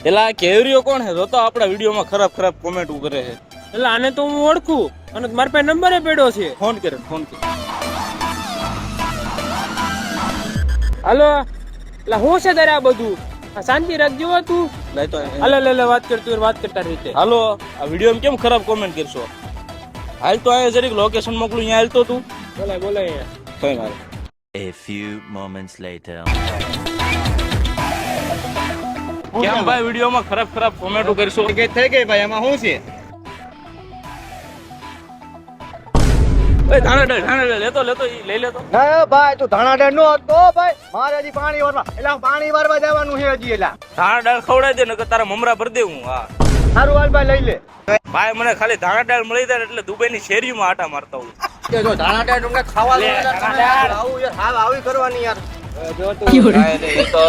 એલા કેવરીઓ કોણ હે? જો તો આપણા વિડીયોમાં ખરાબ ખરાબ કોમેન્ટ કરે છે. એટલે આને તો હું ઓળખું અને મારા પાસે નંબર પડ્યો છે. ફોન કરે ફોન કરે. હાલો એટલે હું છે તારે આ બધું? શાંતિ રાખજો તું. લઈ તો લે વાત કરતું વાત કરતા રીતે. હાલો, આ વિડીયોમાં કેમ ખરાબ કોમેન્ટ કરશો? હાલ તો અહીંયા જરીક લોકેશન મોકલું, અહીંયા હાલ તો તું. બોલાય કઈ મારે A few moments later. કેમ ભાઈ વિડીયોમાં ખરાબ ખરાબ કોમેન્ટો કરશો? થઈ ગઈ ભાઈ, એમાં શું છે? એ ધાણા લેતો ઈ લઈ લેતો. ના ભાઈ, તું ધાણા નો હતો ભાઈ. મારે હજી પાણી વારવા, એટલે પાણી વારવા જવાનું છે હજી. એટલે ધાણા દાળ ખવડાવી દે ને કે તારા મમરા ભરી દે હું. હા સારું હાલ ભાઈ, લઈ લે. ભાઈ મને ખાલી ધાણા દાળ મળી જાય એટલે દુબઈની શેરીમાં આટા મારતા હું. જો ધાણા ડાળ તમને ખાવા લે, આવું યાર, હાવ આવી કરવાની યાર. જો તું એ તો